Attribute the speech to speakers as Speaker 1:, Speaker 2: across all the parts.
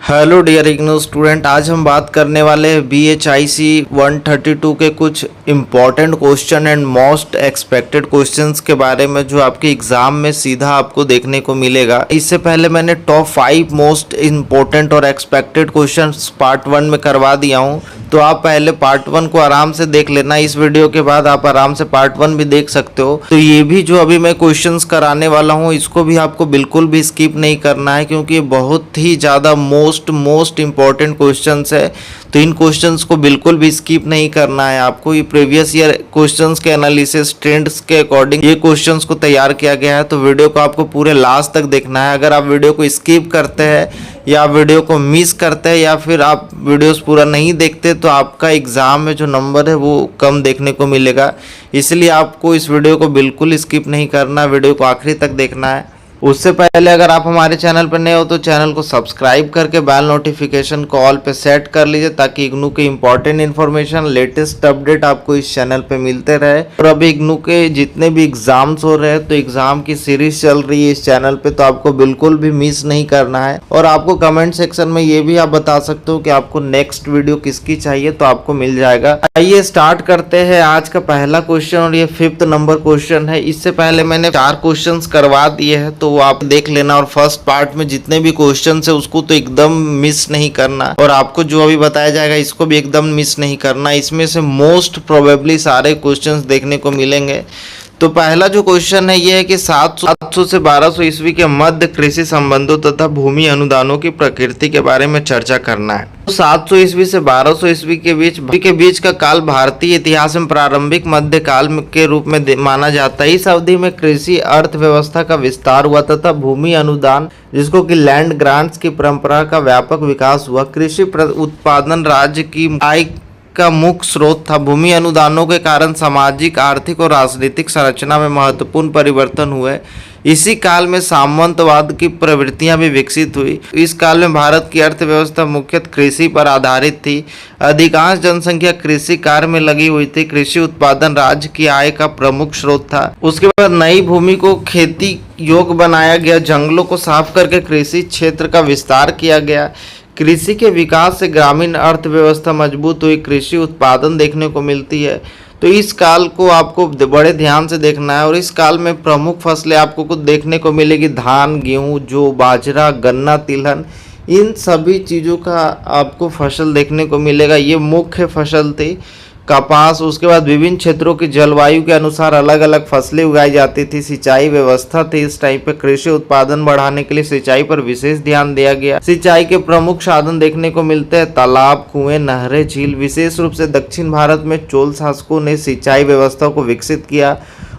Speaker 1: Hello dear IGNOU student, आज हम बात करने वाले हैं BHIC 132 के कुछ important question and most expected questions के बारे में जो आपके एग्जाम में सीधा आपको देखने को मिलेगा। इससे पहले मैंने टॉप 5 मोस्ट इम्पोर्टेंट और एक्सपेक्टेड क्वेश्चंस पार्ट 1 में करवा दिया हूं, तो आप पहले पार्ट 1 को आराम से देख लेना। इस वीडियो के बाद आप आराम से पार्ट 1 भी देख सकते हो। तो ये भी जो अभी मैं क्वेश्चंस कराने वाला हूँ, इसको भी आपको बिल्कुल भी स्किप नहीं करना है, क्योंकि ये बहुत ही ज़्यादा मोस्ट इंपॉर्टेंट क्वेश्चंस है। तो इन क्वेश्चंस को बिल्कुल भी स्किप नहीं करना है आपको। ये प्रीवियस ईयर क्वेश्चंस के एनालिसिस ट्रेंड्स के अकॉर्डिंग ये क्वेश्चंस को तैयार किया गया है। तो वीडियो को आपको पूरे लास्ट तक देखना है। अगर आप वीडियो को स्किप करते हैं या आप वीडियो को मिस करते हैं या फिर आप वीडियोस पूरा नहीं देखते, तो आपका एग्ज़ाम में जो नंबर है वो कम देखने को मिलेगा। इसलिए आपको इस वीडियो को बिल्कुल स्किप नहीं करना, वीडियो को आखिरी तक देखना है। उससे पहले अगर आप हमारे चैनल पर नए हो तो चैनल को सब्सक्राइब करके बेल नोटिफिकेशन को ऑल पे सेट कर लीजिए, ताकि इग्नू के इंपॉर्टेंट इन्फॉर्मेशन लेटेस्ट अपडेट आपको इस चैनल पे मिलते रहे। और अभी इग्नू के जितने भी एग्जाम्स हो रहे हैं, तो एग्जाम की सीरीज चल रही है इस चैनल पे, तो आपको बिल्कुल भी मिस नहीं करना है। और आपको कमेंट सेक्शन में ये भी आप बता सकते हो कि आपको नेक्स्ट वीडियो किसकी चाहिए, तो आपको मिल जाएगा। आइए स्टार्ट करते हैं आज का पहला क्वेश्चन, और ये 5th नंबर क्वेश्चन है। इससे पहले मैंने 4 क्वेश्चन करवा दिए हैं, तो वो आप देख लेना। और फर्स्ट पार्ट में जितने भी क्वेश्चन है उसको तो एकदम मिस नहीं करना, और आपको जो अभी बताया जाएगा इसको भी एकदम मिस नहीं करना। इसमें से मोस्ट प्रोबेबली सारे क्वेश्चंस देखने को मिलेंगे। तो पहला जो क्वेश्चन है ये है कि 700 से 1200 ईस्वी के मध्य कृषि संबंधों तथा भूमि अनुदानों की प्रकृति के बारे में चर्चा करना है। तो 700 ईस्वी से 1200 ईस्वी के बीच का काल भारतीय इतिहास में प्रारंभिक मध्यकाल के रूप में माना जाता है। इस अवधि में कृषि अर्थव्यवस्था का विस्तार हुआ तथा भूमि अनुदान, जिसको कि लैंड ग्रांट्स की परंपरा का व्यापक विकास हुआ। कृषि उत्पादन राज्य की आय का मुख्य स्रोत था। भूमि अनुदानों के कारण सामाजिक, आर्थिक और राजनीतिक संरचना में महत्वपूर्ण परिवर्तन हुए। इसी काल में सामंतवाद की प्रवृत्तियां भी विकसित हुई। इस काल में भारत की अर्थव्यवस्था मुख्यतः कृषि पर आधारित थी। अधिकांश जनसंख्या कृषि कार्य में लगी हुई थी। कृषि उत्पादन राज्य की आय का प्रमुख स्रोत था। उसके बाद नई भूमि को खेती योग्य बनाया गया। जंगलों को साफ करके कृषि क्षेत्र का विस्तार किया गया। कृषि के विकास से ग्रामीण अर्थव्यवस्था मजबूत हुई। कृषि उत्पादन देखने को मिलती है। तो इस काल को आपको बड़े ध्यान से देखना है। और इस काल में प्रमुख फसलें आपको कुछ देखने को मिलेगी। धान, गेहूं, जौ, बाजरा, गन्ना, तिलहन, इन सभी चीज़ों का आपको फसल देखने को मिलेगा। ये मुख्य फसल थी। कपास, उसके बाद विभिन्न क्षेत्रों की जलवायु के अनुसार अलग अलग फसलें उगाई जाती थी। सिंचाई व्यवस्था थी इस टाइम पे। कृषि उत्पादन बढ़ाने के लिए सिंचाई पर विशेष ध्यान दिया गया। सिंचाई के प्रमुख साधन देखने को मिलते हैं तालाब, कुएं, नहरें, झील। विशेष रूप से दक्षिण भारत में चोल शासकों ने सिंचाई व्यवस्था को विकसित किया।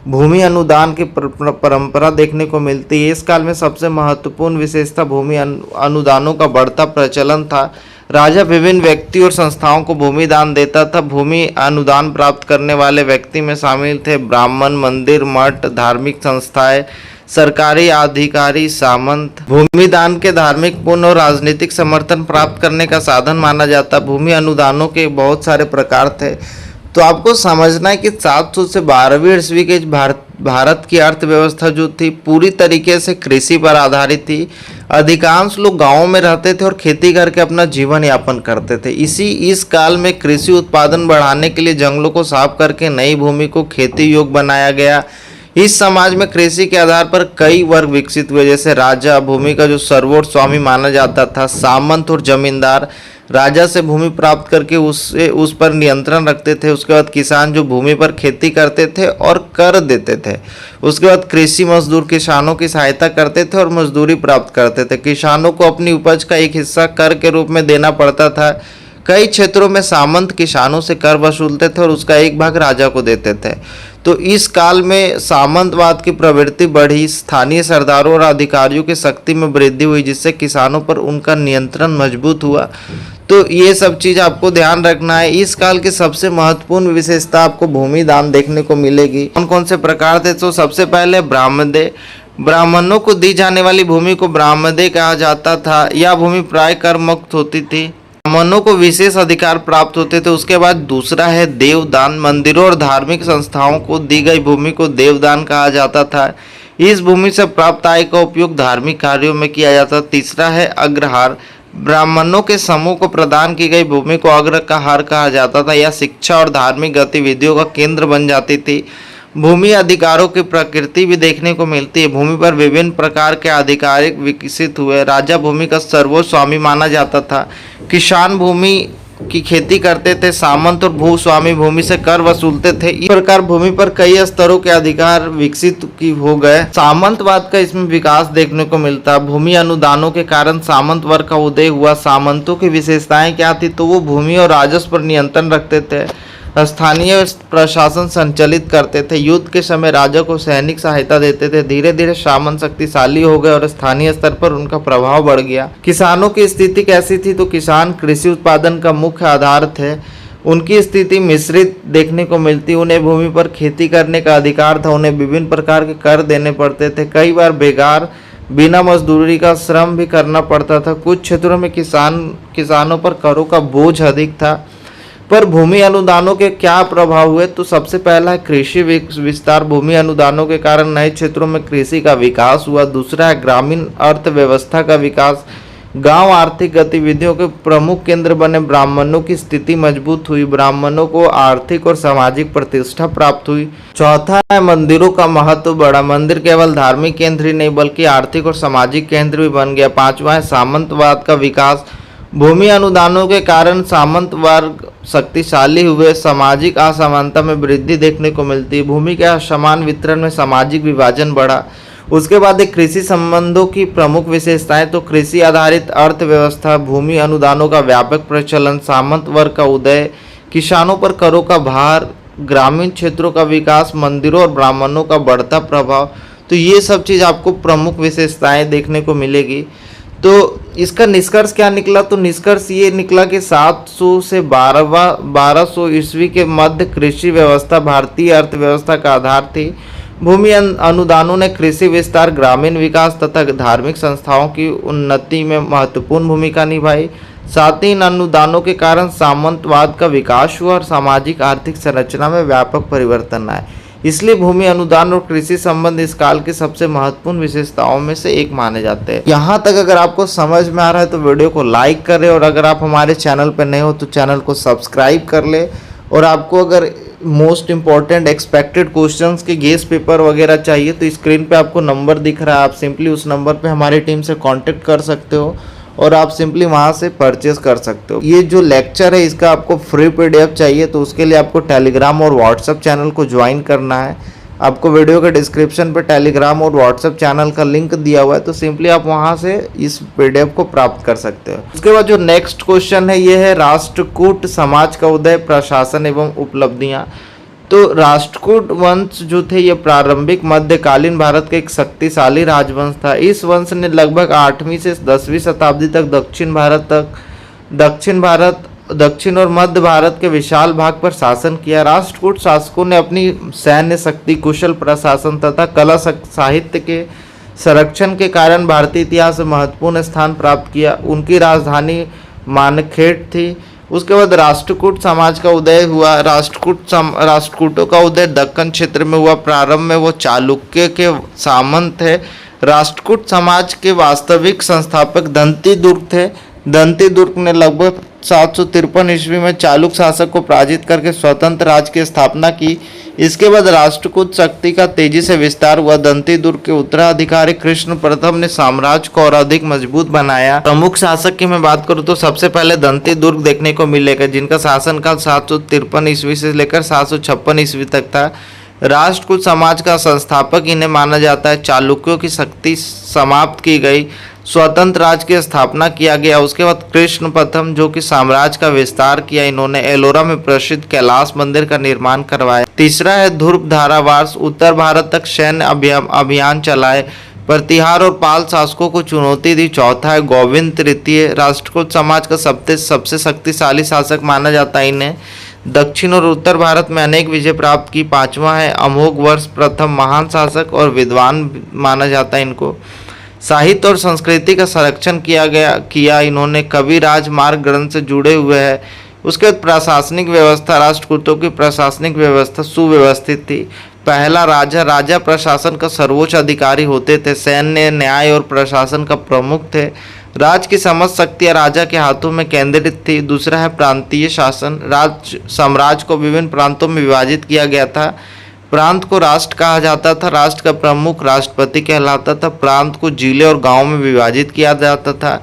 Speaker 1: भूमि अनुदान की परंपरा देखने को मिलती है। इस काल में सबसे महत्वपूर्ण विशेषता भूमि अनुदानों का बढ़ता प्रचलन था। राजा विभिन्न व्यक्ति और संस्थाओं को भूमि दान देता था। भूमि अनुदान प्राप्त करने वाले व्यक्ति में शामिल थे ब्राह्मण, मंदिर, मठ, धार्मिक संस्थाएं, सरकारी अधिकारी, सामंत। भूमि दान के धार्मिक, पुण्य और राजनीतिक समर्थन प्राप्त करने का साधन माना जाता। भूमि अनुदानों के बहुत सारे प्रकार थे। तो आपको समझना है कि 700 से 12वीं ईस्वी के भारत की अर्थव्यवस्था जो थी पूरी तरीके से कृषि पर आधारित थी। अधिकांश लोग गांवों में रहते थे और खेती करके अपना जीवन यापन करते थे। इस काल में कृषि उत्पादन बढ़ाने के लिए जंगलों को साफ करके नई भूमि को खेती योग्य बनाया गया। इस समाज में कृषि के आधार पर कई वर्ग विकसित हुए, जैसे राजा, भूमि का जो सर्वोच्च स्वामी माना जाता था, सामंत और जमींदार, राजा से भूमि प्राप्त करके उस पर नियंत्रण रखते थे। उसके बाद किसान जो भूमि पर खेती करते थे और कर देते थे। उसके बाद कृषि मजदूर किसानों की सहायता करते थे और मजदूरी प्राप्त करते थे। किसानों को अपनी उपज का एक हिस्सा कर के रूप में देना पड़ता था। कई क्षेत्रों में सामंत किसानों से कर वसूलते थे और उसका एक भाग राजा को देते थे। तो इस काल में सामंतवाद की प्रवृत्ति बढ़ी। स्थानीय सरदारों और अधिकारियों की शक्ति में वृद्धि हुई, जिससे किसानों पर उनका नियंत्रण मजबूत हुआ। तो ये सब चीज़ आपको ध्यान रखना है। इस काल की सबसे महत्वपूर्ण विशेषता आपको भूमि दान देखने को मिलेगी। कौन कौन से प्रकार थे? तो सबसे पहले ब्राह्मणदेय। ब्राह्मणों को दी जाने वाली भूमि को ब्राह्मणदेय कहा जाता था। यह भूमि प्राय कर मुक्त होती थी। ब्राह्मणों को विशेष अधिकार प्राप्त होते थे। उसके बाद दूसरा है देवदान। मंदिरों और धार्मिक संस्थाओं को दी गई भूमि को देवदान कहा जाता था। इस भूमि से प्राप्त आय का उपयोग धार्मिक कार्यों में किया जाता। तीसरा है अग्रहार। ब्राह्मणों के समूह को प्रदान की गई भूमि को अग्रहार कहा जाता था। यह शिक्षा और धार्मिक गतिविधियों का केंद्र बन जाती थी। भूमि अधिकारों की प्रकृति भी देखने को मिलती है। भूमि पर विभिन्न प्रकार के अधिकार विकसित हुए। राजा भूमि का सर्वोच्च स्वामी माना जाता था। किसान भूमि की खेती करते थे। सामंत और भूस्वामी भूमि से कर वसूलते थे। इस प्रकार भूमि पर कई स्तरों के अधिकार विकसित की हो गए। सामंतवाद का इसमें विकास देखने को मिलता है। भूमि अनुदानों के कारण सामंत वर्ग का उदय हुआ। सामंतों की विशेषताएं क्या थी? तो वो भूमि और राजस्व पर नियंत्रण रखते थे, स्थानीय प्रशासन संचालित करते थे, युद्ध के समय राजा को सैनिक सहायता देते थे। धीरे धीरे सामंत शक्तिशाली हो गए और स्थानीय स्तर पर उनका प्रभाव बढ़ गया। किसानों की स्थिति कैसी थी? तो किसान कृषि उत्पादन का मुख्य आधार थे। उनकी स्थिति मिश्रित देखने को मिलती। उन्हें भूमि पर खेती करने का अधिकार था। उन्हें विभिन्न प्रकार के कर देने पड़ते थे। कई बार बेकार बिना मजदूरी का श्रम भी करना पड़ता था। कुछ क्षेत्रों में किसानों पर करों का बोझ अधिक था। पर भूमि अनुदानों के क्या प्रभाव हुए? तो सबसे पहला है कृषि विस्तार। भूमि अनुदानों के कारण नए क्षेत्रों में कृषि का विकास हुआ। दूसरा है ग्रामीण अर्थव्यवस्था का विकास। गांव आर्थिक गतिविधियों के प्रमुख केंद्र बने। ब्राह्मणों की स्थिति मजबूत हुई। ब्राह्मणों को आर्थिक और सामाजिक प्रतिष्ठा प्राप्त हुई। चौथा है मंदिरों का महत्व बढ़ा। मंदिर केवल धार्मिक केंद्र ही नहीं बल्कि आर्थिक और सामाजिक केंद्र भी बन गया। पांचवा है सामंतवाद का विकास। भूमि अनुदानों के कारण सामंत वर्ग शक्तिशाली हुए। सामाजिक असमानता में वृद्धि देखने को मिलती है। भूमि के असमान वितरण में सामाजिक विभाजन बढ़ा। उसके बाद एक कृषि संबंधों की प्रमुख विशेषताएं। तो कृषि आधारित अर्थव्यवस्था, भूमि अनुदानों का व्यापक प्रचलन, सामंत वर्ग का उदय, किसानों पर करों का भार, ग्रामीण क्षेत्रों का विकास, मंदिरों और ब्राह्मणों का बढ़ता प्रभाव। तो ये सब चीज़ आपको प्रमुख विशेषताएं देखने को मिलेगी। तो इसका निष्कर्ष क्या निकला? तो निष्कर्ष ये निकला कि 700 से 1200 ईस्वी के मध्य कृषि व्यवस्था भारतीय अर्थव्यवस्था का आधार थी। भूमि अनुदानों ने कृषि विस्तार, ग्रामीण विकास तथा धार्मिक संस्थाओं की उन्नति में महत्वपूर्ण भूमिका निभाई। साथ ही इन अनुदानों के कारण सामंतवाद का विकास हुआ और सामाजिक आर्थिक संरचना में व्यापक परिवर्तन आए। इसलिए भूमि अनुदान और कृषि संबंध इस काल की सबसे महत्वपूर्ण विशेषताओं में से एक माने जाते हैं। यहाँ तक अगर आपको समझ में आ रहा है तो वीडियो को लाइक करें, और अगर आप हमारे चैनल पर नए हो तो चैनल को सब्सक्राइब कर ले। और आपको अगर मोस्ट इम्पॉर्टेंट एक्सपेक्टेड क्वेश्चंस के गेस पेपर वगैरह चाहिए तो स्क्रीन पे आपको नंबर दिख रहा है, आप सिंपली उस नंबर पे हमारी टीम से कांटेक्ट कर सकते हो और आप सिंपली वहाँ से परचेज कर सकते हो। ये जो लेक्चर है इसका आपको फ्री पीडीएफ चाहिए तो उसके लिए आपको टेलीग्राम और व्हाट्सएप चैनल को ज्वाइन करना है। आपको वीडियो के डिस्क्रिप्शन पे टेलीग्राम और व्हाट्सएप चैनल का लिंक दिया हुआ है, तो सिंपली आप वहाँ से इस पीडीएफ को प्राप्त कर सकते हो। उसके बाद जो नेक्स्ट क्वेश्चन है ये है राष्ट्रकूट समाज का उदय, प्रशासन एवं उपलब्धियाँ। तो राष्ट्रकूट वंश जो थे ये प्रारंभिक मध्यकालीन भारत का एक शक्तिशाली राजवंश था। इस वंश ने लगभग 8वीं से 10वीं शताब्दी तक दक्षिण और मध्य भारत के विशाल भाग पर शासन किया। राष्ट्रकूट शासकों ने अपनी सैन्य शक्ति, कुशल प्रशासन तथा कला साहित्य के संरक्षण के कारण भारतीय इतिहास में महत्वपूर्ण स्थान प्राप्त किया। उनकी राजधानी मानखेड़ थी। उसके बाद राष्ट्रकूट समाज का उदय हुआ। राष्ट्रकूटों का उदय दक्कन क्षेत्र में हुआ। प्रारंभ में वो चालुक्य के सामंत थे। राष्ट्रकूट समाज के वास्तविक संस्थापक दंती दुर्ग थे। दंती दुर्ग ने लगभग 753 ईस्वी में चालुक्य शासक को पराजित करके स्वतंत्र राज्य की स्थापना की। इसके बाद राष्ट्रकूट शक्ति का तेजी से विस्तार हुआ। दंती दुर्ग के उत्तराधिकारी कृष्ण प्रथम ने साम्राज्य को और अधिक मजबूत बनाया। प्रमुख शासक की मैं बात करूं तो सबसे पहले दंती दुर्ग देखने को मिलेगा, जिनका शासनकाल 753 ईस्वी से लेकर 756 ईस्वी तक था। राष्ट्रकूट समाज का संस्थापक इन्हें माना जाता है। चालुक्यों की शक्ति समाप्त की गई, स्वतंत्र राज्य की स्थापना किया गया। उसके बाद कृष्ण प्रथम जो कि साम्राज्य का विस्तार किया, इन्होंने एलोरा में प्रसिद्ध कैलाश मंदिर का निर्माण करवाया। तीसरा है ध्रुव धारावास, उत्तर भारत तक सैन्य अभियान चलाए, प्रतिहार और पाल शासकों को चुनौती दी। चौथा है गोविंद तृतीय, राष्ट्रकूट समाज का सबसे शक्तिशाली शासक माना जाता है। इन्हें दक्षिण और उत्तर भारत में अनेक विजय प्राप्त की। पांचवा है अमोघ वर्ष प्रथम, महान शासक और विद्वान माना जाता है इनको। साहित्य और संस्कृति का संरक्षण किया इन्होंने। कवि राजमार्ग ग्रंथ से जुड़े हुए हैं। उसके बाद प्रशासनिक व्यवस्था, राष्ट्रकूटों की प्रशासनिक व्यवस्था सुव्यवस्थित थी। पहला राजा प्रशासन का सर्वोच्च अधिकारी होते थे। सैन्य, न्याय और प्रशासन का प्रमुख थे। राज्य की समस्त शक्तियां राजा के हाथों में केंद्रित थी। दूसरा है प्रांतीय शासन, राज्य साम्राज्य को विभिन्न प्रांतों में विभाजित किया गया था। प्रांत को राष्ट्र कहा जाता था, राष्ट्र का प्रमुख राष्ट्रपति कहलाता था। प्रांत को जिले और गांव में विभाजित किया जाता था।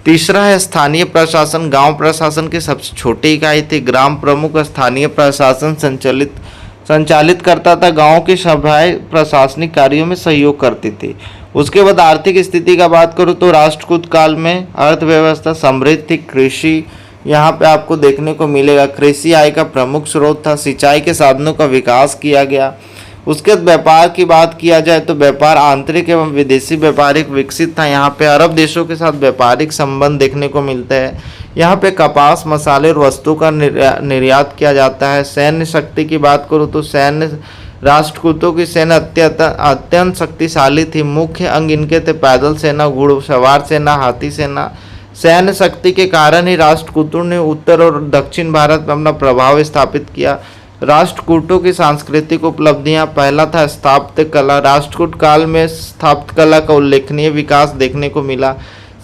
Speaker 1: तीसरा है स्थानीय प्रशासन, गांव प्रशासन की सबसे छोटी इकाई थी। ग्राम प्रमुख स्थानीय प्रशासन संचालित करता था। गांव की सभाएं प्रशासनिक कार्यों में सहयोग करती थी। उसके बाद आर्थिक स्थिति का बात करूँ तो राष्ट्रकूट काल में अर्थव्यवस्था समृद्ध थी। कृषि यहाँ पे आपको देखने को मिलेगा, कृषि आय का प्रमुख स्रोत था। सिंचाई के साधनों का विकास किया गया। उसके बाद व्यापार की बात किया जाए तो व्यापार आंतरिक एवं विदेशी व्यापारिक विकसित था। यहाँ पे अरब देशों के साथ व्यापारिक संबंध देखने को मिलते हैं। यहाँ पे कपास, मसाले और वस्तु का निर्यात किया जाता है। सैन्य शक्ति की बात करूँ तो सैन्य राष्ट्रकूटों की सेना अत्यंत शक्तिशाली थी। मुख्य अंग इनके थे पैदल सेना, घुड़सवार सेना, हाथी सेना। सैन्य शक्ति के कारण ही राष्ट्रकूटों ने उत्तर और दक्षिण भारत में अपना प्रभाव स्थापित किया। राष्ट्रकूटों की सांस्कृतिक उपलब्धियां, पहला था स्थापत्य कला। राष्ट्रकूट काल में स्थापत्य कला का उल्लेखनीय विकास देखने को मिला।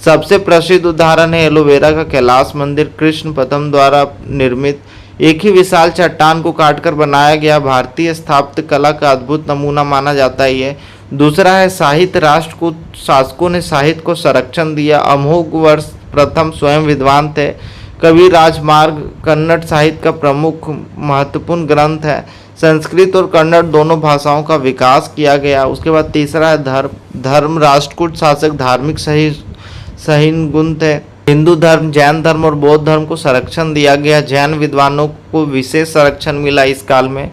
Speaker 1: सबसे प्रसिद्ध उदाहरण है एलोवेरा का कैलाश मंदिर, कृष्ण प्रथम द्वारा निर्मित। एक ही विशाल चट्टान को काटकर बनाया गया भारतीय स्थापत्य कला का अद्भुत नमूना माना जाता है ये। दूसरा है साहित्य, राष्ट्रकूट शासकों ने साहित्य को संरक्षण दिया। अमोघवर्ष प्रथम स्वयं विद्वान थे। कवि राजमार्ग कन्नड़ साहित्य का प्रमुख महत्वपूर्ण ग्रंथ है। संस्कृत और कन्नड़ दोनों भाषाओं का विकास किया गया। उसके बाद तीसरा है धर्म, राष्ट्रकूट शासक धार्मिक सहिष्णु थे। हिंदू धर्म, जैन धर्म और बौद्ध धर्म को संरक्षण दिया गया। जैन विद्वानों को विशेष संरक्षण मिला इस काल में।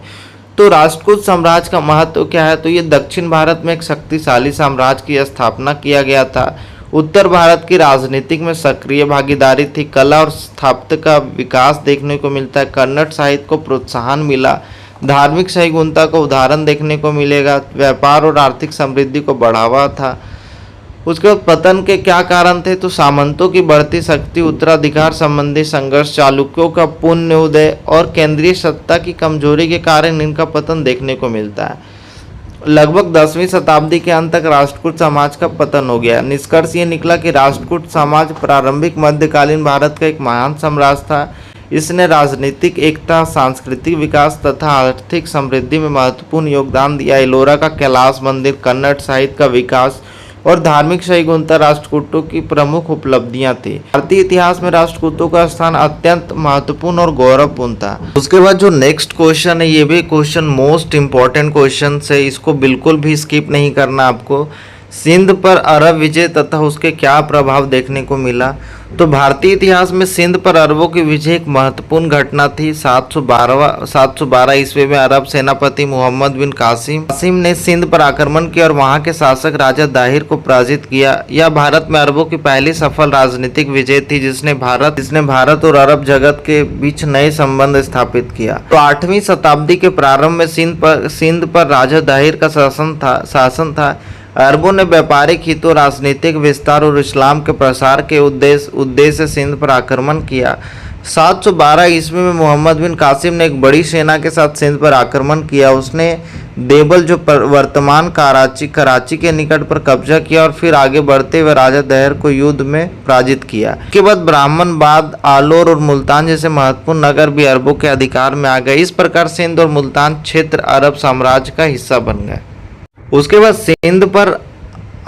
Speaker 1: तो राष्ट्रकूट साम्राज्य का महत्व क्या है, तो ये दक्षिण भारत में एक शक्तिशाली साम्राज्य की स्थापना किया गया था। उत्तर भारत की राजनीतिक में सक्रिय भागीदारी थी। कला और स्थापत्य का विकास देखने को मिलता है। कन्नड़ साहित्य को प्रोत्साहन मिला। धार्मिक सहिष्णुता का उदाहरण देखने को मिलेगा। व्यापार और आर्थिक समृद्धि को बढ़ावा था। उसके बाद पतन के क्या कारण थे, तो सामंतों की बढ़ती शक्ति, उत्तराधिकार संबंधी संघर्ष, चालुक्यों का पुण्य उदय और केंद्रीय सत्ता की कमजोरी के कारण इनका पतन देखने को मिलता है। लगभग 10वीं शताब्दी के अंत तक राष्ट्रकूट समाज का पतन हो गया। निष्कर्ष ये निकला कि राष्ट्रकूट समाज प्रारंभिक मध्यकालीन भारत का एक महान साम्राज्य था। इसने राजनीतिक एकता, सांस्कृतिक विकास तथा आर्थिक समृद्धि में महत्वपूर्ण योगदान दिया। एलोरा का कैलाश मंदिर, कन्नड़ साहित्य का विकास और धार्मिक सहिष्णुता राष्ट्रकूटों की प्रमुख उपलब्धियां थी। भारतीय इतिहास में राष्ट्रकूटों का स्थान अत्यंत महत्वपूर्ण और गौरवपूर्ण था। उसके बाद जो नेक्स्ट क्वेश्चन है, ये भी क्वेश्चन मोस्ट इंपॉर्टेंट क्वेश्चन है, इसको बिल्कुल भी स्किप नहीं करना आपको। सिंध पर अरब विजय तथा उसके क्या प्रभाव देखने को मिला, तो भारतीय इतिहास में सिंध पर अरबों की विजय एक महत्वपूर्ण घटना थी। 712 ईस्वी में अरब सेनापति मोहम्मद बिन कासिम ने सिंध पर आक्रमण किया और वहां के शासक राजा दाहिर को पराजित किया। यह भारत में अरबों की पहली सफल राजनीतिक विजय थी, जिसने भारत और अरब जगत के बीच नए संबंध स्थापित किया। तो 8वीं शताब्दी के प्रारंभ में सिंध पर राजा दाहिर का शासन था। अरबों ने व्यापारिक हितों, राजनीतिक विस्तार और इस्लाम के प्रसार के उद्देश्य से सिंध पर आक्रमण किया। 712 ईस्वी में मोहम्मद बिन कासिम ने एक बड़ी सेना के साथ सिंध पर आक्रमण किया। उसने देवल, जो वर्तमान कराची के निकट, पर कब्जा किया और फिर आगे बढ़ते हुए राजा दाहिर को युद्ध में पराजित किया। इसके बाद ब्राह्मणबाद, आलोर और मुल्तान जैसे महत्वपूर्ण नगर भी अरबों के अधिकार में आ गए। इस प्रकार सिंध और मुल्तान क्षेत्र अरब साम्राज्य का हिस्सा बन गए। उसके बाद सिंध पर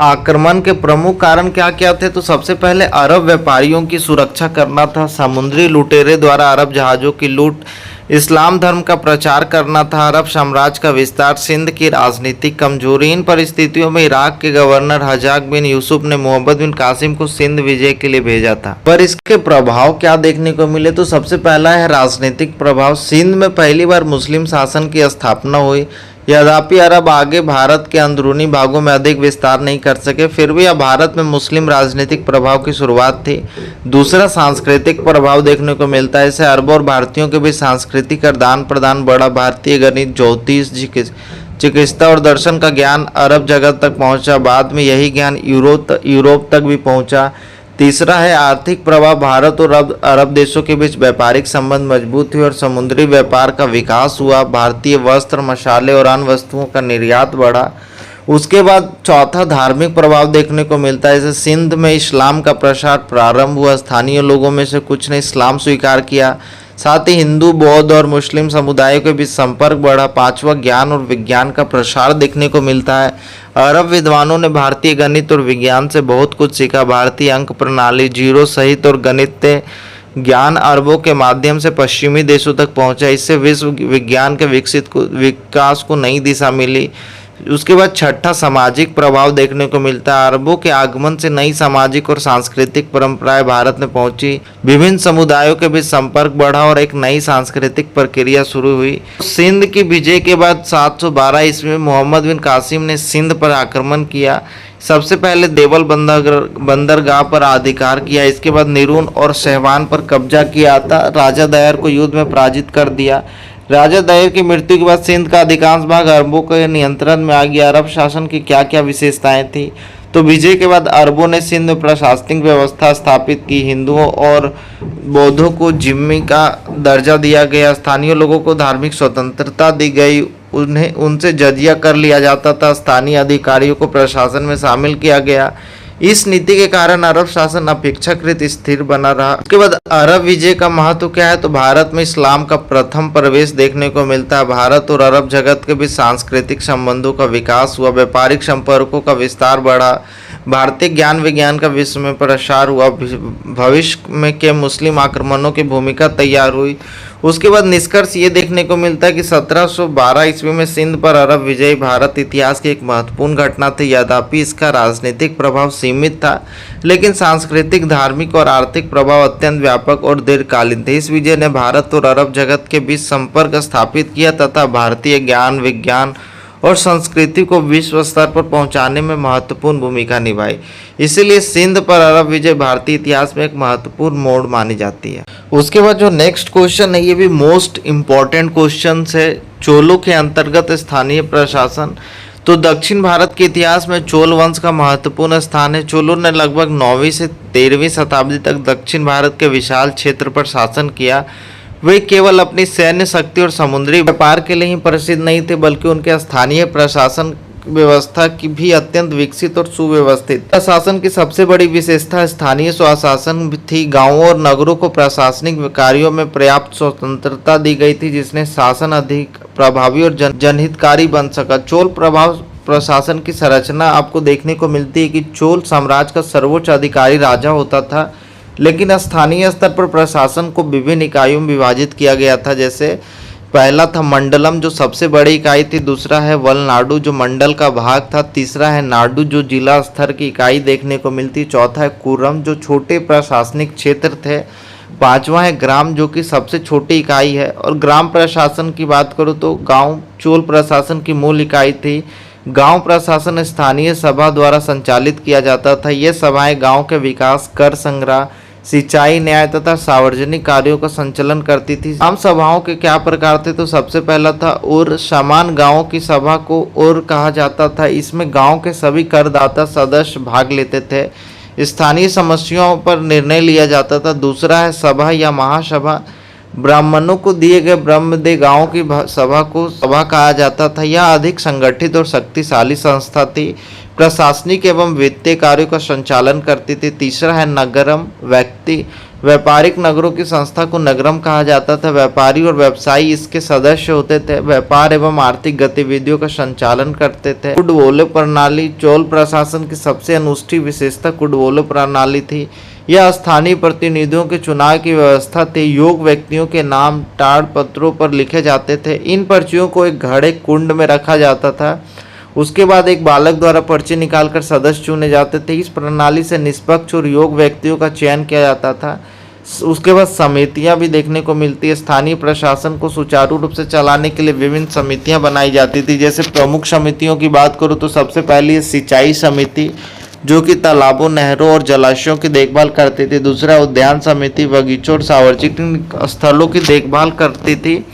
Speaker 1: आक्रमण के प्रमुख कारण क्या क्या थे, तो सबसे पहले अरब व्यापारियों की सुरक्षा करना था। समुद्री लुटेरे द्वारा अरब जहाज़ों की लूट, इस्लाम धर्म का प्रचार करना था, अरब साम्राज्य का विस्तार, सिंध की राजनीतिक कमजोरी। इन परिस्थितियों में इराक के गवर्नर हज्जाज बिन यूसुफ ने मोहम्मद बिन कासिम को सिंध विजय के लिए भेजा था। पर इसके प्रभाव क्या देखने को मिले, तो सबसे पहला है राजनीतिक प्रभाव। सिंध में पहली बार मुस्लिम शासन की स्थापना हुई। यद्यपि अरब आगे भारत के अंदरूनी भागों में अधिक विस्तार नहीं कर सके, फिर भी अब भारत में मुस्लिम राजनीतिक प्रभाव की शुरुआत थी। दूसरा सांस्कृतिक प्रभाव देखने को मिलता है। इससे अरबों और भारतीयों के बीच सांस्कृतिक आदान प्रदान बढ़ा। भारतीय गणित, ज्योतिष, चिकित्सा और दर्शन का ज्ञान अरब जगत तक पहुंचा। बाद में यही ज्ञान यूरोप तक भी पहुंचा। तीसरा है आर्थिक प्रभाव। भारत और अरब देशों के बीच व्यापारिक संबंध मजबूत हुए और समुद्री व्यापार का विकास हुआ। भारतीय वस्त्र, मसाले और अन्य वस्तुओं का निर्यात बढ़ा। उसके बाद चौथा धार्मिक प्रभाव देखने को मिलता है, जैसे सिंध में इस्लाम का प्रसार प्रारंभ हुआ, स्थानीय लोगों में से कुछ ने इस्लाम स्वीकार किया, साथ ही हिंदू, बौद्ध और मुस्लिम समुदायों के बीच संपर्क बढ़ा। पांचवा, ज्ञान और विज्ञान का प्रसार देखने को मिलता है। अरब विद्वानों ने भारतीय गणित और विज्ञान से बहुत कुछ सीखा। भारतीय अंक प्रणाली, जीरो सहित और गणित ज्ञान अरबों के माध्यम से पश्चिमी देशों तक पहुंचा। इससे विश्व विज्ञान के विकास को नई दिशा मिली। उसके बाद छठा, सामाजिक प्रभाव देखने को मिलता है। अरबों के आगमन से नई सामाजिक और सांस्कृतिक परंपराएं भारत में पहुंची, विभिन्न समुदायों के बीच संपर्क बढ़ा और एक नई सांस्कृतिक प्रक्रिया शुरू हुई। सिंध की विजय के बाद 712 ईस्वी में मोहम्मद बिन कासिम ने सिंध पर आक्रमण किया। सबसे पहले देवल बंदरगाह पर अधिकार किया, इसके बाद निरून और सहवान पर कब्जा किया था। राजा दयर को युद्ध में पराजित कर दिया। राजा दयर की मृत्यु के बाद सिंध का अधिकांश भाग अरबों के नियंत्रण में आ गया। अरब शासन की क्या क्या विशेषताएं थी? तो विजय के बाद अरबों ने सिंध में प्रशासनिक व्यवस्था स्थापित की। हिंदुओं और बौद्धों को जिम्मी का दर्जा दिया गया। स्थानीय लोगों को धार्मिक स्वतंत्रता दी गई। उन्हें उनसे जजिया कर लिया जाता था। स्थानीय अधिकारियों को प्रशासन में शामिल किया गया। इस नीति के कारण अरब शासन अपेक्षाकृत स्थिर बना रहा। उसके बाद अरब विजय का महत्व क्या है? तो भारत में इस्लाम का प्रथम प्रवेश देखने को मिलता है। भारत और अरब जगत के बीच सांस्कृतिक संबंधों का विकास हुआ, व्यापारिक संपर्कों का विस्तार बढ़ा, भारतीय ज्ञान विज्ञान का विश्व में प्रसार हुआ, भविष्य में के मुस्लिम आक्रमणों की भूमिका तैयार हुई। उसके बाद निष्कर्ष ये देखने को मिलता है कि 1712 ईस्वी में सिंध पर अरब विजय भारत इतिहास की एक महत्वपूर्ण घटना थी। यद्यपि इसका राजनीतिक प्रभाव सीमित था, लेकिन सांस्कृतिक, धार्मिक और आर्थिक प्रभाव अत्यंत व्यापक और दीर्घकालीन थे। इस विजय ने भारत और अरब जगत के बीच संपर्क स्थापित किया तथा भारतीय ज्ञान, विज्ञान और संस्कृति को विश्व स्तर पर पहुंचाने में महत्वपूर्ण भूमिका निभाई। इसीलिए सिंध पर अरब विजय भारतीय इतिहास में एक महत्वपूर्ण मोड़ मानी जाती है। उसके बाद जो नेक्स्ट क्वेश्चन है, ये भी मोस्ट इम्पॉर्टेंट क्वेश्चन है। चोलों के अंतर्गत स्थानीय प्रशासन। तो दक्षिण भारत के इतिहास में चोल वंश का महत्वपूर्ण स्थान है। चोलों ने लगभग 9वीं से 13वीं शताब्दी तक दक्षिण भारत के विशाल क्षेत्र पर शासन किया। वे केवल अपनी सैन्य शक्ति और समुद्री व्यापार के लिए ही प्रसिद्ध नहीं थे, बल्कि उनके स्थानीय प्रशासन व्यवस्था की भी अत्यंत विकसित और सुव्यवस्थित। प्रशासन की सबसे बड़ी विशेषता स्थानीय स्वशासन थी। गांवों और नगरों को प्रशासनिक कार्यों में पर्याप्त स्वतंत्रता दी गई थी, जिसने शासन अधिक प्रभावी और जनहितकारी बन सका। चोल प्रभाव प्रशासन की संरचना आपको देखने को मिलती है कि चोल साम्राज्य का सर्वोच्च अधिकारी राजा होता था, लेकिन स्थानीय स्तर पर प्रशासन को विभिन्न इकाइयों में विभाजित किया गया था। जैसे पहला था मंडलम, जो सबसे बड़ी इकाई थी। दूसरा है वलनाडु, जो मंडल का भाग था। तीसरा है नाडु, जो जिला स्तर की इकाई देखने को मिलती। चौथा है कुरम, जो छोटे प्रशासनिक क्षेत्र थे। पांचवा है ग्राम, जो कि सबसे छोटी इकाई है। और ग्राम प्रशासन की बात करूँ तो गांव चोल प्रशासन की मूल इकाई थी। गांव प्रशासन स्थानीय सभा द्वारा संचालित किया जाता था। ये सभाएं गांव के विकास, कर संग्रह, सिंचाई, न्याय तथा सार्वजनिक कार्यों का संचालन करती थी। आम सभाओं के क्या प्रकार थे? तो सबसे पहला था और समान गांवों की सभा को और कहा जाता था। इसमें गांव के सभी करदाता सदस्य भाग लेते थे। स्थानीय समस्याओं पर निर्णय लिया जाता था। दूसरा है सभा या महासभा। ब्राह्मणों को दिए गए ब्रह्मदेह गांव की सभा को सभा कहा जाता था। यह अधिक संगठित और शक्तिशाली संस्था थी। प्रशासनिक एवं वित्तीय कार्यों का संचालन करती थी। तीसरा है नगरम, व्यक्ति। व्यापारिक नगरों की संस्था को नगरम कहा जाता था। व्यापारी और व्यवसायी इसके सदस्य होते थे। व्यापार एवं आर्थिक गतिविधियों का संचालन करते थे। कुडवोले प्रणाली चोल प्रशासन की सबसे अनुष्ठी विशेषता कुडवोले प्रणाली थी। यह स्थानीय प्रतिनिधियों के चुनाव की व्यवस्था थी। योग्य व्यक्तियों के नाम ताड़ पत्रों पर लिखे जाते थे। इन पर्चियों को एक घड़े कुंड में रखा जाता था। उसके बाद एक बालक द्वारा पर्ची निकालकर सदस्य चुने जाते थे। इस प्रणाली से निष्पक्ष और योग्य व्यक्तियों का चयन किया जाता था। उसके बाद समितियां भी देखने को मिलती है। स्थानीय प्रशासन को सुचारू रूप से चलाने के लिए विभिन्न समितियां बनाई जाती थी। जैसे प्रमुख समितियों की बात करूं तो सबसे पहली है सिंचाई समिति, जो कि तालाबों, नहरों और जलाशयों की देखभाल करती थी। दूसरा उद्यान समिति, बगीचों और सार्वजनिक स्थलों की देखभाल करती थी।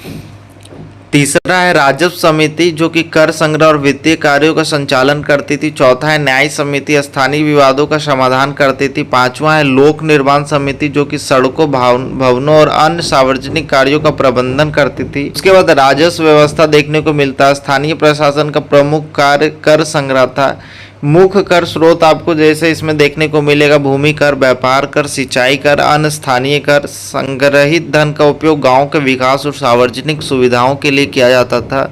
Speaker 1: तीसरा है राजस्व समिति जो कि कर संग्रह और वित्तीय कार्यों का संचालन करती थी। चौथा है न्याय समिति, स्थानीय विवादों का समाधान करती थी। पांचवा है लोक निर्माण समिति जो कि सड़कों, भवनों और अन्य सार्वजनिक कार्यों का प्रबंधन करती थी। उसके बाद राजस्व व्यवस्था देखने को मिलता है। स्थानीय प्रशासन का प्रमुख कार्य कर संग्रह था। मुख्य कर स्रोत आपको जैसे इसमें देखने को मिलेगा भूमि कर, व्यापार कर, सिंचाई कर, अन्य स्थानीय कर। संग्रहित धन का उपयोग गांव के विकास और सार्वजनिक सुविधाओं के लिए किया जाता था।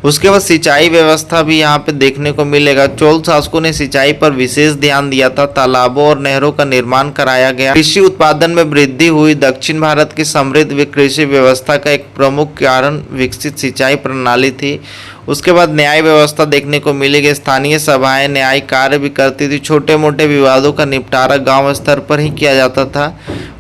Speaker 1: उसके बाद सिंचाई व्यवस्था भी यहाँ पे देखने को मिलेगा। चोल शासकों ने सिंचाई पर विशेष ध्यान दिया था। तालाबों और नहरों का निर्माण कराया गया। कृषि उत्पादन में वृद्धि हुई। दक्षिण भारत की समृद्ध कृषि व्यवस्था का एक प्रमुख कारण विकसित सिंचाई प्रणाली थी। उसके बाद न्याय व्यवस्था देखने को मिलेगी। स्थानीय सभाएं न्याय कार्य भी करती थी। छोटे मोटे विवादों का निपटारा गांव स्तर पर ही किया जाता था।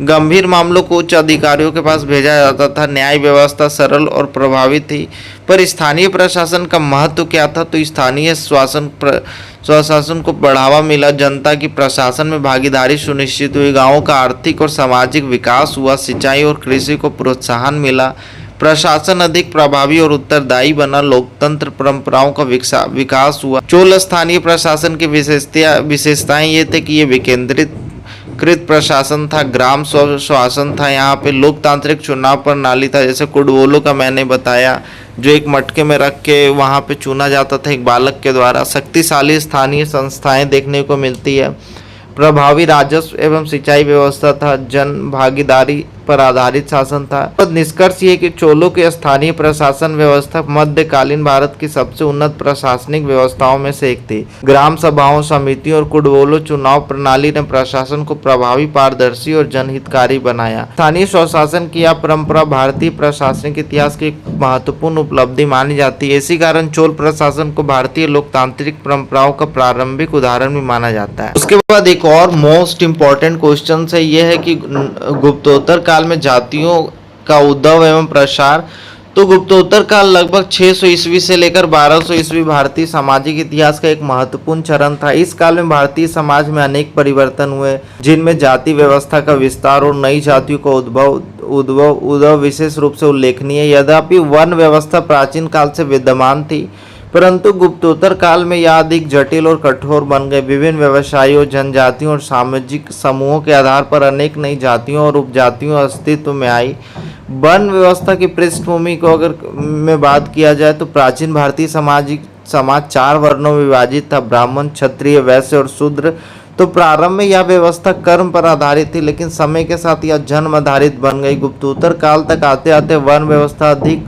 Speaker 1: गंभीर मामलों को उच्च अधिकारियों के पास भेजा जाता था। न्याय व्यवस्था सरल और प्रभावी थी। पर स्थानीय प्रशासन का महत्व क्या था? तो स्थानीय स्वशासन को बढ़ावा मिला। जनता की प्रशासन में भागीदारी सुनिश्चित हुई। गाँवों का आर्थिक और सामाजिक विकास हुआ। सिंचाई और कृषि को प्रोत्साहन मिला। प्रशासन अधिक प्रभावी और उत्तरदायी बना। लोकतंत्र परंपराओं का विकास हुआ। चोल स्थानीय प्रशासन की विशेषताएं ये थे कि ये विकेंद्रीकृत प्रशासन था, ग्राम स्वशासन था, यहाँ पे लोकतांत्रिक चुनाव प्रणाली था, जैसे कुडवोलो का मैंने बताया, जो एक मटके में रख के वहाँ पे चुना जाता था एक बालक के द्वारा। शक्तिशाली स्थानीय संस्थाएं देखने को मिलती है। प्रभावी राजस्व एवं सिंचाई व्यवस्था था। जन भागीदारी पर आधारित शासन था। तो निष्कर्ष ये कि चोलों की स्थानीय प्रशासन व्यवस्था मध्यकालीन भारत की सबसे उन्नत प्रशासनिक व्यवस्थाओं में से एक थी। ग्राम सभाओं, समितियों और कुडवोलो चुनाव प्रणाली ने प्रशासन को प्रभावी, पारदर्शी और जनहितकारी बनाया। स्थानीय स्वशासन की यह परंपरा भारतीय प्रशासनिक इतिहास की एक महत्वपूर्ण उपलब्धि मानी जाती है। इसी कारण चोल प्रशासन को भारतीय लोकतांत्रिक परंपराओं का प्रारंभिक उदाहरण भी माना जाता है। उसके बाद एक और मोस्ट इम्पोर्टेंट क्वेश्चन है यह है कि गुप्तोत्तर काल में जातियों का उद्भव एवं प्रसार। तो गुप्तोत्तर काल लगभग 600 ईस्वी से लेकर 1200 ईस्वी भारतीय सामाजिक इतिहास का एक महत्वपूर्ण चरण था। इस काल में भारतीय समाज में अनेक परिवर्तन हुए, जिनमें जाति व्यवस्था का विस्तार और नई जातियों का उद्भव विशेष रूप से उल्लेखनीय है। यद्यपि वर्ण व्यवस्था प्राचीन काल से विद्यमान थी, परंतु गुप्तोत्तर काल में यह अधिक जटिल और कठोर बन गए। विभिन्न व्यवसायों, जनजातियों और सामाजिक समूहों के आधार पर अनेक नई जातियों और उपजातियों अस्तित्व में आई। वर्ण व्यवस्था की पृष्ठभूमि को अगर में बात किया जाए तो प्राचीन भारतीय समाज 4 वर्णों में विभाजित था: ब्राह्मण, क्षत्रिय, वैश्य और शूद्र। तो प्रारंभ में यह व्यवस्था कर्म पर आधारित थी, लेकिन समय के साथ यह जन्म आधारित बन गई। गुप्तोत्तर काल तक आते आते वर्ण व्यवस्था अधिक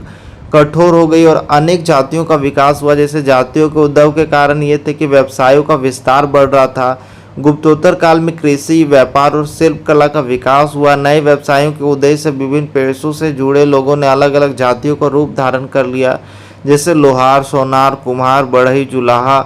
Speaker 1: कठोर हो गई और अनेक जातियों का विकास हुआ। जैसे जातियों के उद्भव के कारण ये थे कि व्यवसायों का विस्तार बढ़ रहा था। गुप्तोत्तर काल में कृषि, व्यापार और शिल्प कला का विकास हुआ। नए व्यवसायों के उदय से विभिन्न पेशों से जुड़े लोगों ने अलग अलग जातियों का रूप धारण कर लिया, जैसे लोहार, सोनार, कुम्हार, बढ़ई, जुलाहा।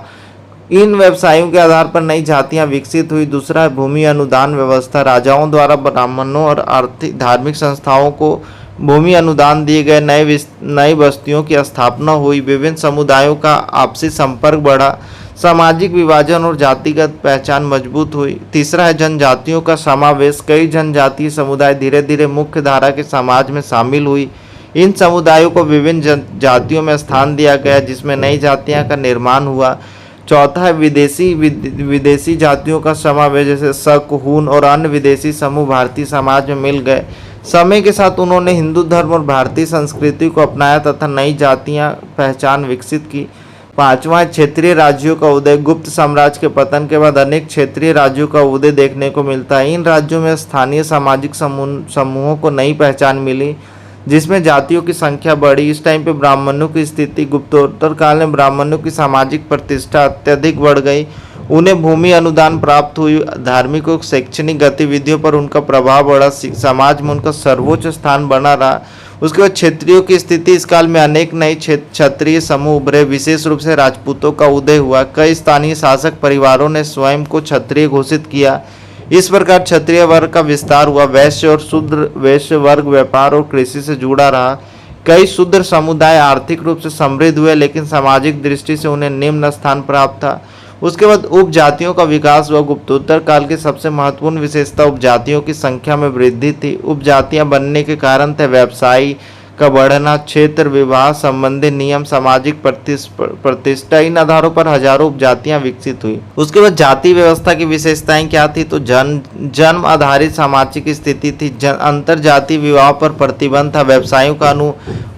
Speaker 1: इन व्यवसायों के आधार पर नई जातियां विकसित हुई। दूसरा है भूमि अनुदान व्यवस्था। राजाओं द्वारा ब्राह्मणों और आर्थिक धार्मिक संस्थाओं को भूमि अनुदान दिए गए। नई बस्तियों की स्थापना हुई। विभिन्न समुदायों का आपसी संपर्क बढ़ा। सामाजिक विभाजन और जातिगत पहचान मजबूत हुई। तीसरा है जनजातियों का समावेश। कई जनजातीय समुदाय धीरे धीरे मुख्य धारा के समाज में शामिल हुई। इन समुदायों को विभिन्न जातियों में स्थान दिया गया, जिसमें नई जातियां का निर्माण हुआ। चौथा है विदेशी जातियों का समावेश, जैसे शक, हून और अन्य विदेशी समूह भारतीय समाज में मिल गए। समय के साथ उन्होंने हिंदू धर्म और भारतीय संस्कृति को अपनाया तथा नई जातियां पहचान विकसित की। पांचवा क्षेत्रीय राज्यों का उदय। गुप्त साम्राज्य के पतन के बाद अनेक क्षेत्रीय राज्यों का उदय देखने को मिलता है। इन राज्यों में स्थानीय सामाजिक समूहों को नई पहचान मिली, जिसमें जातियों की संख्या बढ़ी। इस टाइम पे ब्राह्मणों की स्थिति, गुप्तोत्तर काल में ब्राह्मणों की सामाजिक प्रतिष्ठा अत्यधिक बढ़ गई। उन्हें भूमि अनुदान प्राप्त हुई। धार्मिक और शैक्षणिक गतिविधियों पर उनका प्रभाव बढ़ा। समाज में उनका सर्वोच्च स्थान बना रहा। उसके बाद क्षेत्रियों की स्थिति। इस काल में अनेक नए क्षत्रिय समूह उभरे, विशेष रूप से राजपूतों का उदय हुआ। कई स्थानीय शासक परिवारों ने स्वयं को क्षत्रिय घोषित किया। इस प्रकार क्षत्रिय वर्ग का विस्तार हुआ। वैश्य और शूद्र वैश्य वर्ग व्यापार और कृषि से जुड़ा रहा। कई शूद्र समुदाय आर्थिक रूप से समृद्ध हुए, लेकिन सामाजिक दृष्टि से उन्हें निम्न स्थान प्राप्त था। उसके बाद उपजातियों का विकास हुआ। गुप्तोत्तर काल की सबसे महत्वपूर्ण विशेषता उपजातियों की संख्या में वृद्धि थी। उपजातियां बनने के कारण थे व्यवसायी, का बढ़ना, क्षेत्र विवाह संबंधी नियम, सामाजिक प्रतिष्ठा, इन आधारों पर हजारों उपजातियां विकसित हुई। उसके बाद जाति व्यवस्था की विशेषताएं क्या थी? तो जन्म आधारित सामाजिक स्थिति थी, अंतर जाति विवाह पर प्रतिबंध था, व्यवसायों का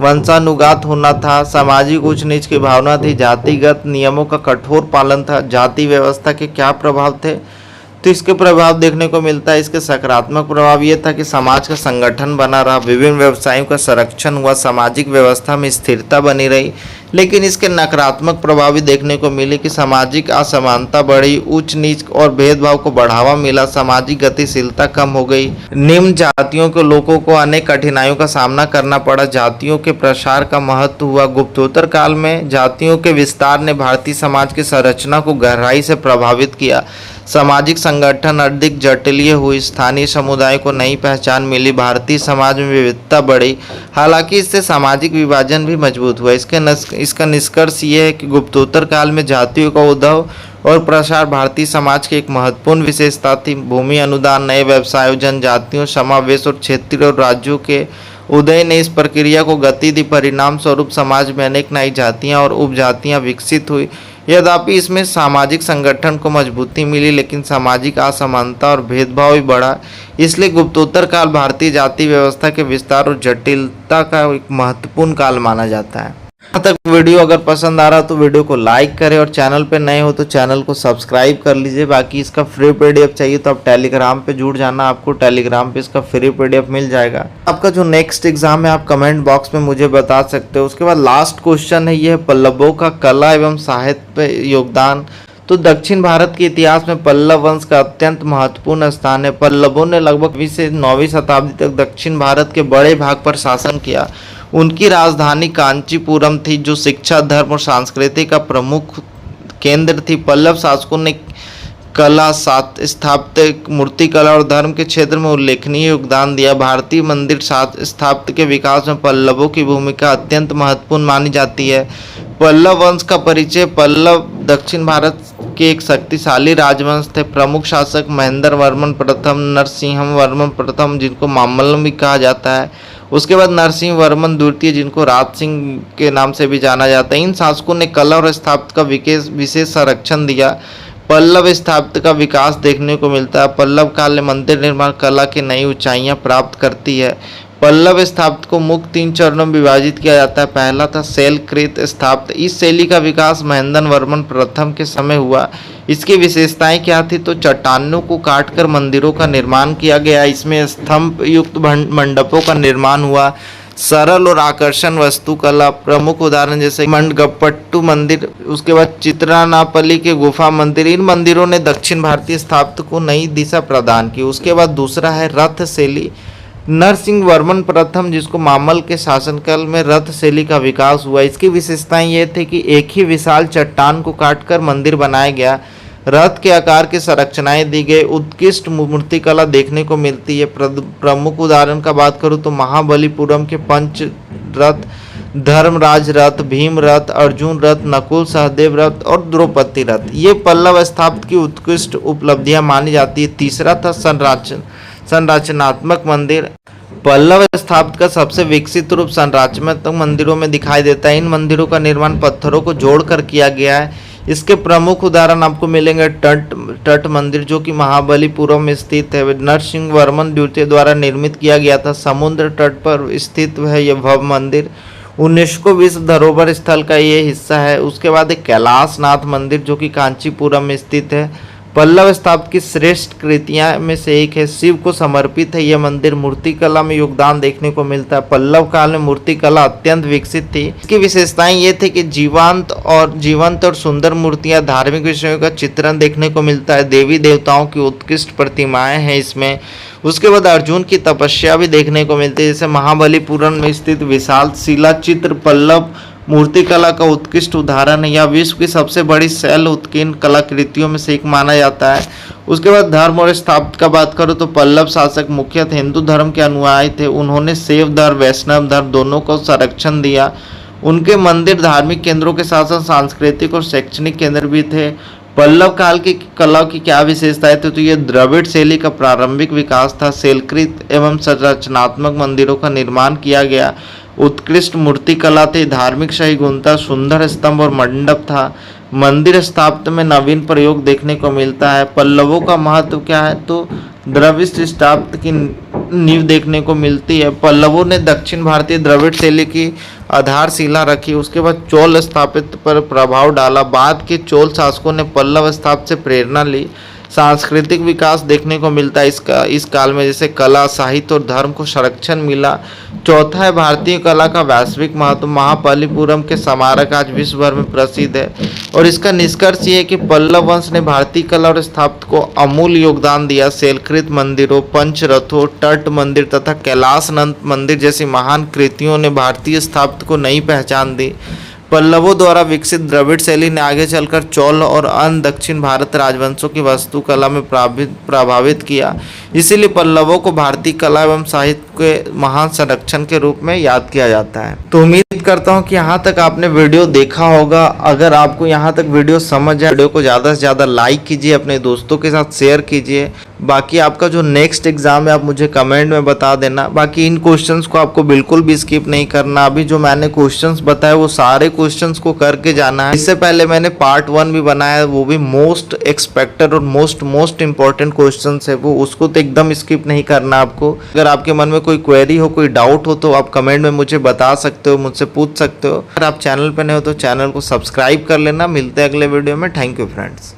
Speaker 1: वंशानुगत होना था, सामाजिक उच्च नीच की भावना थी, जातिगत नियमों का कठोर पालन था। जाति व्यवस्था के क्या प्रभाव थे? तो इसके प्रभाव देखने को मिलता है। इसके सकारात्मक प्रभाव ये था कि समाज का संगठन बना रहा, विभिन्न व्यवसायों का संरक्षण हुआ, सामाजिक व्यवस्था में स्थिरता बनी रही। लेकिन इसके नकारात्मक प्रभाव भी देखने को मिले कि सामाजिक असमानता बढ़ी, उच्च नीच और भेदभाव को बढ़ावा मिला, सामाजिक गतिशीलता कम हो गई, निम्न जातियों के लोगों को अनेक कठिनाइयों का सामना करना पड़ा, जातियों के प्रसार का महत्व हुआ। गुप्तोत्तर काल में जातियों के विस्तार ने भारतीय समाज की संरचना को गहराई से प्रभावित किया, सामाजिक संगठन अधिक जटिल हुई, स्थानीय समुदाय को नई पहचान मिली, भारतीय समाज में विविधता बढ़ी। हालांकि इससे सामाजिक विभाजन भी मजबूत हुआ। इसका निष्कर्ष ये है कि गुप्तोत्तर काल में जातियों का उद्भव और प्रसार भारतीय समाज की एक महत्वपूर्ण विशेषता थी। भूमि अनुदान, नए व्यवसायों, जनजातियों समावेश और क्षेत्रीय और राज्यों के उदय ने इस प्रक्रिया को गति दी। परिणाम स्वरूप समाज में अनेक नई जातियां और उपजातियां विकसित हुई। यद्यपि इसमें सामाजिक संगठन को मजबूती मिली, लेकिन सामाजिक असमानता और भेदभाव भी बढ़ा। इसलिए गुप्तोत्तर काल भारतीय जाति व्यवस्था के विस्तार और जटिलता का एक महत्वपूर्ण काल माना जाता है। यहाँ तक वीडियो अगर पसंद आ रहा तो वीडियो को लाइक करें और चैनल पे नए हो तो चैनल को सब्सक्राइब कर लीजिए। बाकी इसका फ्री पीडीएफ चाहिए तो आप टेलीग्राम पे जुड़ जाना, आपको टेलीग्राम पे इसका फ्री पीडीएफ मिल जाएगा। आपका जो नेक्स्ट एग्जाम है आप कमेंट बॉक्स में मुझे बता सकते हो। उसके बाद लास्ट क्वेश्चन है, ये पल्लवों का कला एवं साहित्य पे योगदान। तो दक्षिण भारत के इतिहास में पल्लव वंश का अत्यंत महत्वपूर्ण स्थान है। पल्लवों ने लगभग 20 से 9वीं शताब्दी तक दक्षिण भारत के बड़े भाग पर शासन किया। उनकी राजधानी कांचीपुरम थी, जो शिक्षा, धर्म और संस्कृति का प्रमुख केंद्र थी। पल्लव शासकों ने कला, स्थापत्य, मूर्तिकला और धर्म के क्षेत्र में उल्लेखनीय योगदान दिया। भारतीय मंदिर स्थापत्य के विकास में पल्लवों की भूमिका अत्यंत महत्वपूर्ण मानी जाती है। पल्लव वंश का परिचय। पल्लव दक्षिण भारत के एक शक्तिशाली राजवंश थे। प्रमुख शासक महेंद्र वर्मन प्रथम, नरसिंह वर्मन प्रथम, जिनको मामल्लम भी कहा जाता है। उसके बाद नरसिंह वर्मन द्वितीय, जिनको राज सिंह के नाम से भी जाना जाता है। इन शासकों ने कला और स्थापत्य का विशेष संरक्षण दिया। पल्लव स्थापत्य का विकास देखने को मिलता है। पल्लव काल में मंदिर निर्माण कला की नई ऊंचाइयां प्राप्त करती है। पल्लव स्थापत्य को मुख्य 3 चरणों में विभाजित किया जाता है। पहला था शैलकृत स्थापत्य। इस शैली का विकास महेंद्र वर्मन प्रथम के समय हुआ। इसकी विशेषताएं क्या थी? तो चट्टानों को काटकर मंदिरों का निर्माण किया गया। इसमें स्तंभ युक्त मंडपों का निर्माण हुआ। सरल और आकर्षण वस्तुकला, प्रमुख उदाहरण जैसे मंडगप्पट्टू मंदिर, उसके बाद चित्रानापल्ली के गुफा मंदिर। इन मंदिरों ने दक्षिण भारतीय स्थापत्य को नई दिशा प्रदान की। उसके बाद दूसरा है रथ शैली। नरसिंह वर्मन प्रथम, जिसको मामल के शासनकाल में रथ शैली का विकास हुआ। इसकी विशेषताएं ये थी कि एक ही विशाल चट्टान को काटकर मंदिर बनाया गया। रथ के आकार की संरचनाएं दी गई। उत्कृष्ट मूर्तिकला देखने को मिलती है। प्रमुख उदाहरण का बात करूं तो महाबलीपुरम के पंच रथ, धर्मराज रथ, भीम रथ, अर्जुन रथ, नकुल सहदेव रथ और द्रौपदी रथ, ये पल्लव स्थापत्य की उत्कृष्ट उपलब्धियां मानी जाती है। तीसरा था संरचनात्मक मंदिर। पल्लव स्थापत्य का सबसे विकसित रूप संरचनात्मक मंदिरों में दिखाई देता है। इन मंदिरों का निर्माण पत्थरों को जोड़कर किया गया है। इसके प्रमुख उदाहरण आपको मिलेंगे तट मंदिर, जो कि महाबलीपुरम में स्थित है। नरसिंह वर्मन द्वितीय द्वारा निर्मित किया गया था। समुद्र तट पर स्थित है यह भव्य मंदिर। यूनेस्को विश्व धरोहर स्थल का ये हिस्सा है। उसके बाद एक कैलाशनाथ मंदिर, जो कि कांचीपुरम में स्थित है। पल्लव स्थापत्य की श्रेष्ठ कृतियां में से एक है। शिव को समर्पित है यह मंदिर। मूर्तिकला में योगदान देखने को मिलता है। पल्लव काल में मूर्तिकला अत्यंत विकसित थी। इसकी विशेषताएं ये थे कि जीवंत और सुंदर मूर्तियां, धार्मिक विषयों का चित्रण देखने को मिलता है। देवी देवताओं की उत्कृष्ट प्रतिमाएं हैं इसमें। उसके बाद अर्जुन की तपस्या भी देखने को मिलती है। जैसे महाबलीपुरम में स्थित विशाल शिला चित्र पल्लव मूर्तिकला का उत्कृष्ट उदाहरण है। यह विश्व की सबसे बड़ी शैल उत्कीर्ण कलाकृतियों में से एक माना जाता है। उसके बाद धर्म और स्थापत्य का बात करूं तो पल्लव शासक मुख्यतः हिंदू धर्म के अनुयायी थे। उन्होंने शैव धर्म, वैष्णव धर्म दोनों को संरक्षण दिया। उनके मंदिर धार्मिक केंद्रों के साथ साथ सांस्कृतिक और शैक्षणिक केंद्र भी थे। पल्लव काल की कला की क्या विशेषताएं थी? तो यह द्रविड़ शैली का प्रारंभिक विकास था। शैलकृत एवं संरचनात्मक मंदिरों का निर्माण किया गया। उत्कृष्ट मूर्ति कला थी, धार्मिक सही गुण था, सुंदर स्तंभ और मंडप था, मंदिर स्थापत्य में नवीन प्रयोग देखने को मिलता है। पल्लवों का महत्व क्या है, तो द्रविड़ स्थापत्य की नींव देखने को मिलती है। पल्लवों ने दक्षिण भारतीय द्रविड़ शैली की आधारशिला रखी, उसके बाद चोल स्थापत्य पर प्रभाव डाला। बाद के चोल शासकों ने पल्लव स्थापत्य से प्रेरणा ली। सांस्कृतिक विकास देखने को मिलता है इस काल में, जैसे कला, साहित्य और धर्म को संरक्षण मिला। चौथा है भारतीय कला का वैश्विक महत्व। महाबलीपुरम के स्मारक आज विश्व भर में प्रसिद्ध है और इसका निष्कर्ष ये है कि पल्लव वंश ने भारतीय कला और स्थापत्य को अमूल्य योगदान दिया। शैलकृत मंदिरों, पंचरथों, तट मंदिर तथा कैलाशनाथ मंदिर जैसी महान कृतियों ने भारतीय स्थापत्य को नई पहचान दी। पल्लवों द्वारा विकसित द्रविड़ शैली ने आगे चलकर चोल और अन्य दक्षिण भारत राजवंशों की वास्तुकला में प्रभावित किया। इसीलिए पल्लवों को भारतीय कला एवं साहित्य के महान संरक्षण के रूप में याद किया जाता है। तो उम्मीद करता हूँ कि यहाँ तक आपने वीडियो देखा होगा। अगर आपको यहाँ तक वीडियो समझ आए, वीडियो को ज़्यादा से ज़्यादा लाइक कीजिए, अपने दोस्तों के साथ शेयर कीजिए। बाकी आपका जो नेक्स्ट एग्जाम है आप मुझे कमेंट में बता देना। बाकी इन क्वेश्चंस को आपको बिल्कुल भी स्किप नहीं करना। अभी जो मैंने क्वेश्चंस बताए वो सारे क्वेश्चंस को करके जाना है। इससे पहले मैंने पार्ट 1 भी बनाया है, वो भी मोस्ट एक्सपेक्टेड और मोस्ट इंपॉर्टेंट क्वेश्चंस है वो, उसको तो एकदम स्किप नहीं करना आपको। अगर आपके मन में कोई क्वेरी हो, कोई डाउट हो तो आप कमेंट में मुझे बता सकते हो, मुझसे पूछ सकते हो। अगर आप चैनल पर नए हो तो चैनल को सब्सक्राइब कर लेना। मिलते हैं अगले वीडियो में। Thank you friends.